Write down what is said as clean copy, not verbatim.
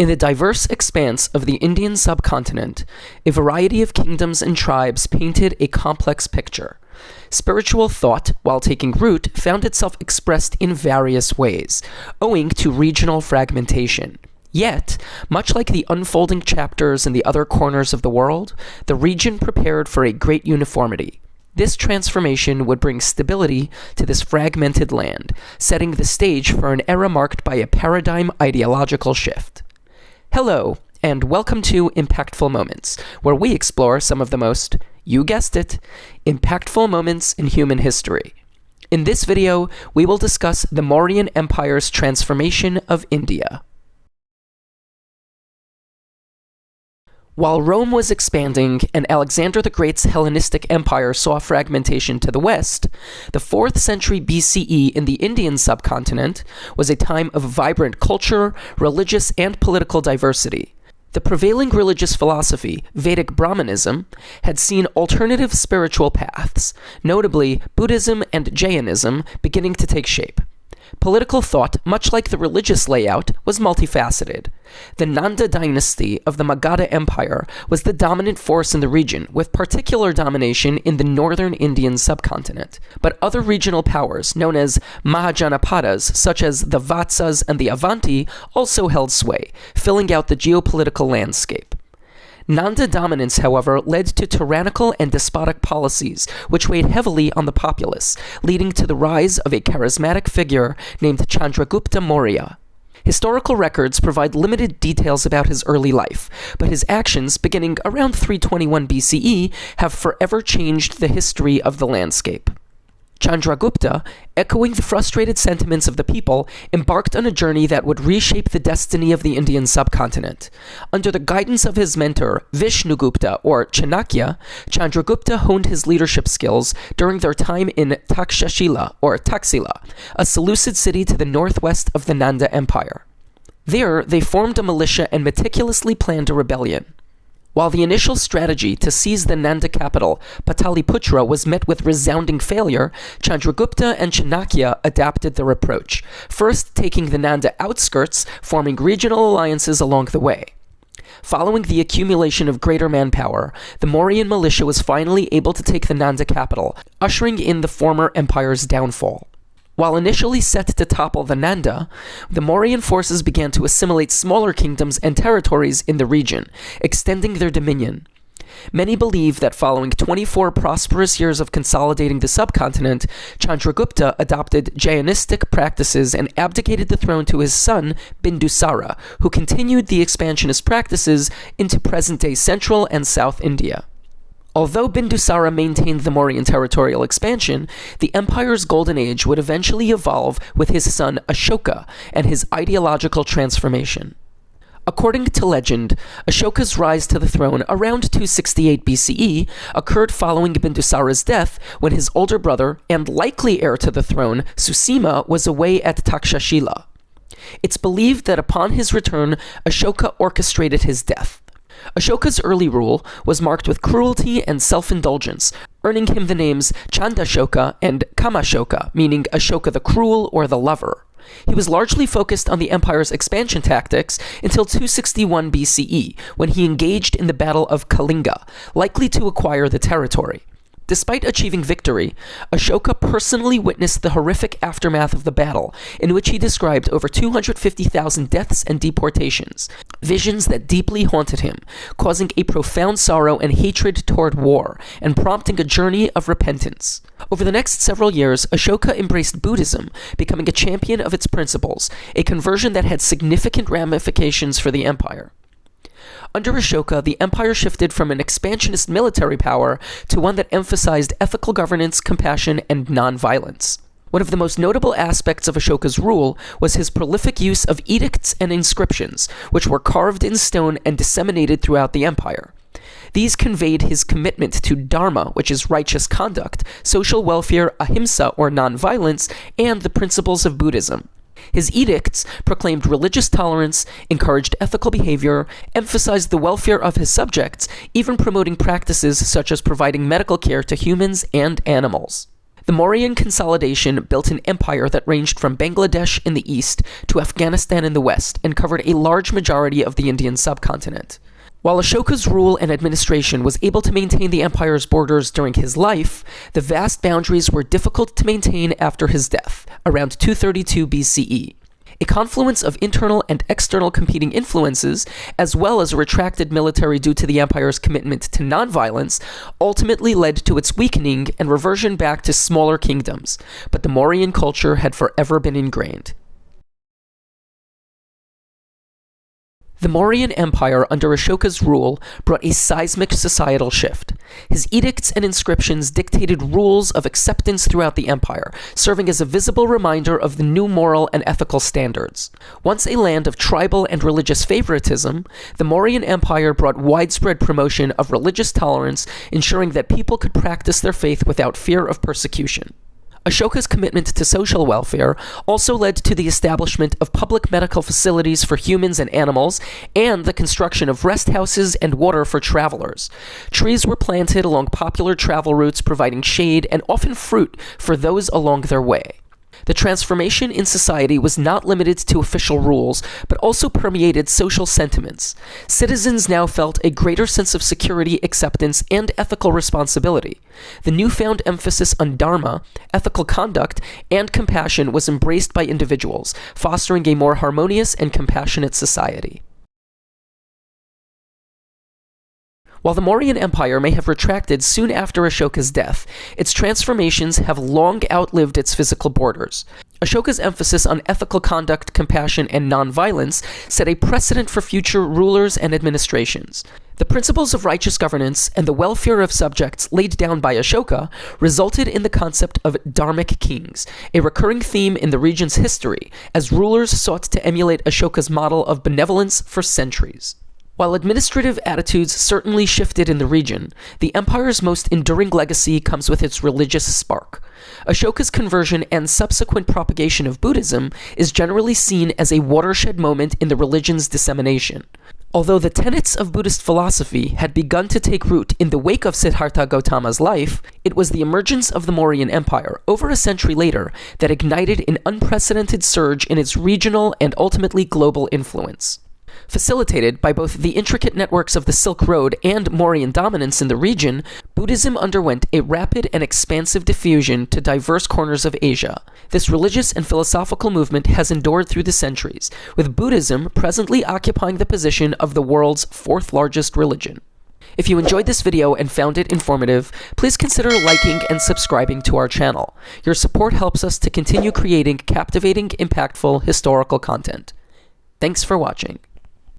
In the diverse expanse of the Indian subcontinent, a variety of kingdoms and tribes painted a complex picture. Spiritual thought, while taking root, found itself expressed in various ways, owing to regional fragmentation. Yet, much like the unfolding chapters in the other corners of the world, the region prepared for a great uniformity. This transformation would bring stability to this fragmented land, setting the stage for an era marked by a paradigm ideological shift. Hello, and welcome to Impactful Moments, where we explore some of the most, you guessed it, impactful moments in human history. In this video, we will discuss the Mauryan Empire's transformation of India. While Rome was expanding and Alexander the Great's Hellenistic Empire saw fragmentation to the west, the 4th century BCE in the Indian subcontinent was a time of vibrant culture, religious, and political diversity. The prevailing religious philosophy, Vedic Brahmanism, had seen alternative spiritual paths, notably Buddhism and Jainism, beginning to take shape. Political thought, much like the religious layout, was multifaceted. The Nanda dynasty of the Magadha Empire was the dominant force in the region, with particular domination in the northern Indian subcontinent. But other regional powers, known as Mahajanapadas, such as the Vatsas and the Avanti, also held sway, filling out the geopolitical landscape. Nanda dominance, however, led to tyrannical and despotic policies, which weighed heavily on the populace, leading to the rise of a charismatic figure named Chandragupta Maurya. Historical records provide limited details about his early life, but his actions, beginning around 321 BCE, have forever changed the history of the landscape. Chandragupta, echoing the frustrated sentiments of the people, embarked on a journey that would reshape the destiny of the Indian subcontinent. Under the guidance of his mentor, Vishnugupta or Chanakya, Chandragupta honed his leadership skills during their time in Takshashila or Taxila, a Seleucid city to the northwest of the Nanda Empire. There, they formed a militia and meticulously planned a rebellion. While the initial strategy to seize the Nanda capital, Pataliputra, was met with resounding failure, Chandragupta and Chanakya adapted their approach, first taking the Nanda outskirts, forming regional alliances along the way. Following the accumulation of greater manpower, the Mauryan militia was finally able to take the Nanda capital, ushering in the former empire's downfall. While initially set to topple the Nanda, the Mauryan forces began to assimilate smaller kingdoms and territories in the region, extending their dominion. Many believe that following 24 prosperous years of consolidating the subcontinent, Chandragupta adopted Jainistic practices and abdicated the throne to his son, Bindusara, who continued the expansionist practices into present-day Central and South India. Although Bindusara maintained the Mauryan territorial expansion, the empire's golden age would eventually evolve with his son Ashoka and his ideological transformation. According to legend, Ashoka's rise to the throne around 268 BCE occurred following Bindusara's death, when his older brother and likely heir to the throne, Susima, was away at Takshashila. It's believed that upon his return, Ashoka orchestrated his death. Ashoka's early rule was marked with cruelty and self-indulgence, earning him the names Chandashoka and Kamashoka, meaning Ashoka the Cruel or the Lover. He was largely focused on the empire's expansion tactics until 261 BCE, when he engaged in the Battle of Kalinga, likely to acquire the territory. Despite achieving victory, Ashoka personally witnessed the horrific aftermath of the battle, in which he described over 250,000 deaths and deportations, visions that deeply haunted him, causing a profound sorrow and hatred toward war, and prompting a journey of repentance. Over the next several years, Ashoka embraced Buddhism, becoming a champion of its principles, a conversion that had significant ramifications for the empire. Under Ashoka, the empire shifted from an expansionist military power to one that emphasized ethical governance, compassion, and non-violence. One of the most notable aspects of Ashoka's rule was his prolific use of edicts and inscriptions, which were carved in stone and disseminated throughout the empire. These conveyed his commitment to dharma, which is righteous conduct, social welfare, ahimsa or non-violence, and the principles of Buddhism. His edicts proclaimed religious tolerance, encouraged ethical behavior, emphasized the welfare of his subjects, even promoting practices such as providing medical care to humans and animals. The Mauryan consolidation built an empire that ranged from Bangladesh in the east to Afghanistan in the west and covered a large majority of the Indian subcontinent. While Ashoka's rule and administration was able to maintain the empire's borders during his life, the vast boundaries were difficult to maintain after his death, around 232 BCE. A confluence of internal and external competing influences, as well as a retracted military due to the empire's commitment to nonviolence, ultimately led to its weakening and reversion back to smaller kingdoms, but the Mauryan culture had forever been ingrained. The Mauryan Empire under Ashoka's rule brought a seismic societal shift. His edicts and inscriptions dictated rules of acceptance throughout the empire, serving as a visible reminder of the new moral and ethical standards. Once a land of tribal and religious favoritism, the Mauryan Empire brought widespread promotion of religious tolerance, ensuring that people could practice their faith without fear of persecution. Ashoka's commitment to social welfare also led to the establishment of public medical facilities for humans and animals, and the construction of rest houses and water for travelers. Trees were planted along popular travel routes, providing shade and often fruit for those along their way. The transformation in society was not limited to official rules, but also permeated social sentiments. Citizens now felt a greater sense of security, acceptance, and ethical responsibility. The newfound emphasis on dharma, ethical conduct, and compassion was embraced by individuals, fostering a more harmonious and compassionate society. While the Mauryan Empire may have retracted soon after Ashoka's death, its transformations have long outlived its physical borders. Ashoka's emphasis on ethical conduct, compassion, and nonviolence set a precedent for future rulers and administrations. The principles of righteous governance and the welfare of subjects laid down by Ashoka resulted in the concept of dharmic kings, a recurring theme in the region's history, as rulers sought to emulate Ashoka's model of benevolence for centuries. While administrative attitudes certainly shifted in the region, the empire's most enduring legacy comes with its religious spark. Ashoka's conversion and subsequent propagation of Buddhism is generally seen as a watershed moment in the religion's dissemination. Although the tenets of Buddhist philosophy had begun to take root in the wake of Siddhartha Gautama's life, it was the emergence of the Mauryan Empire over a century later that ignited an unprecedented surge in its regional and ultimately global influence. Facilitated by both the intricate networks of the Silk Road and Mauryan dominance in the region, Buddhism underwent a rapid and expansive diffusion to diverse corners of Asia. This religious and philosophical movement has endured through the centuries, with Buddhism presently occupying the position of the world's fourth largest religion. If you enjoyed this video and found it informative, please consider liking and subscribing to our channel. Your support helps us to continue creating captivating, impactful historical content. Thanks for watching.